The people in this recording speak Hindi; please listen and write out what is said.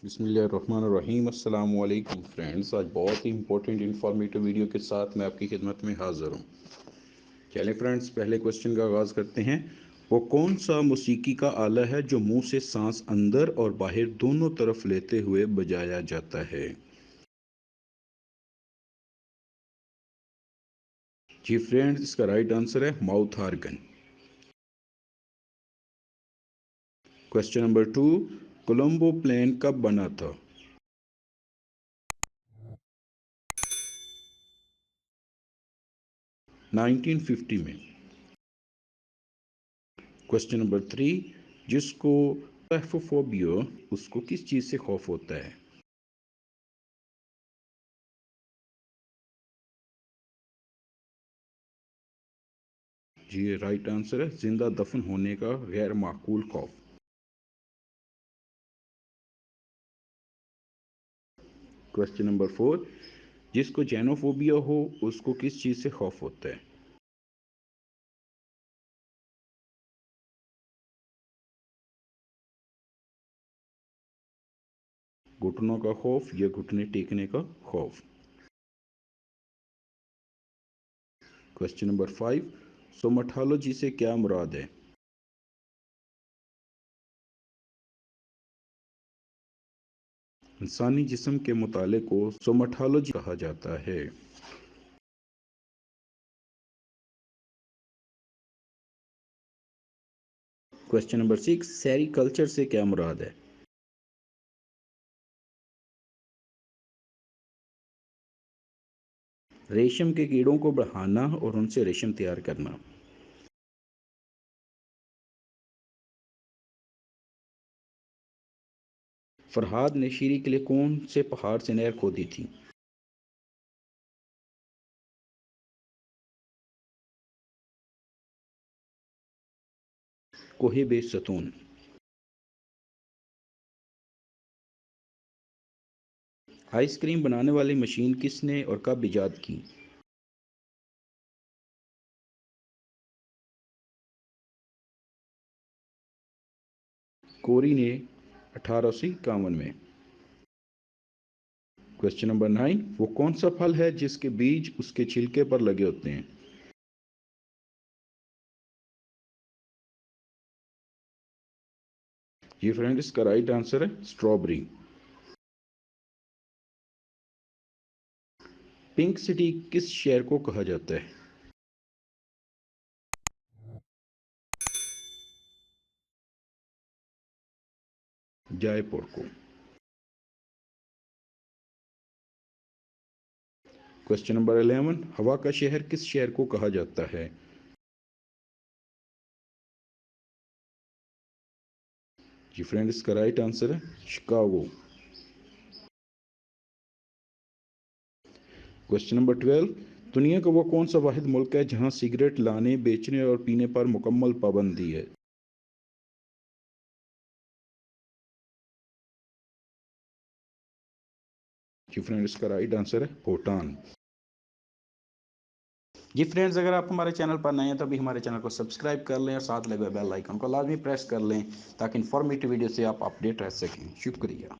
बिस्मिल्लाहिर्रहमानिर्रहीम। अस्सलाम वालेकुम फ्रेंड्स। आज बहुत ही इंपॉर्टेंट इन्फॉर्मेटिव वीडियो के साथ मैं आपकी खिदमत में हाज़िर हूँ। चलिए फ्रेंड्स, पहले क्वेश्चन का आगाज़ करते हैं। वो कौन सा मौसीकी का आला है जो मुंह से सांस अंदर और बाहर दोनों तरफ लेते हुए बजाया जाता है? जी फ्रेंड्स, इसका राइट आंसर है mouth organ. Question number 2, Colombo plane कब बना था? 1950 में। क्वेश्चन नंबर 3, जिसको टैफोफोबिया, उसको किस चीज़ से खौफ होता है? जी, ये राइट आंसर है जिंदा दफन होने का गैर माकूल खौफ। क्वेश्चन नंबर 4, जिसको जेनोफोबिया हो उसको किस चीज़ से खौफ होता है? घुटनों का खौफ या घुटने टेकने का खौफ। क्वेश्चन नंबर 5, सोमाटोलॉजी से क्या मुराद है? इंसानी जिस्म के मुताले को सोमाटोलॉजी कहा जाता है। क्वेश्चन नंबर 6, सेरीकल्चर से क्या मुराद है? रेशम के कीड़ों को बढ़ाना और उनसे रेशम तैयार करना। फरहाद ने शीरी के लिए कौन से पहाड़ से नहर खोदी थी? कोहे बे सतून। आइसक्रीम बनाने वाली मशीन किसने और कब इजाद की? कोरी ने 1851 में। क्वेश्चन नंबर 9, वो कौन सा फल है जिसके बीज उसके छिलके पर लगे होते हैं? ये फ्रेंड, इसका राइट आंसर है स्ट्रॉबेरी। पिंक सिटी किस शहर को कहा जाता है? जयपुर को। क्वेश्चन नंबर 11, हवा का शहर किस शहर को कहा जाता है? जी फ्रेंड, इसका राइट आंसर है शिकागो। क्वेश्चन नंबर 12, दुनिया का वो कौन सा वाहिद मुल्क है जहां सिगरेट लाने, बेचने और पीने पर मुकम्मल पाबंदी है? जी फ्रेंड, इसका राइट आंसर है भूटान। जी फ्रेंड्स, अगर आप हमारे चैनल पर नए हैं तो अभी हमारे चैनल को सब्सक्राइब कर लें और साथ लगे बेल आइकन को लाजमी प्रेस कर लें ताकि इन्फॉर्मेटिव वीडियो से आप अपडेट रह सकें। शुक्रिया।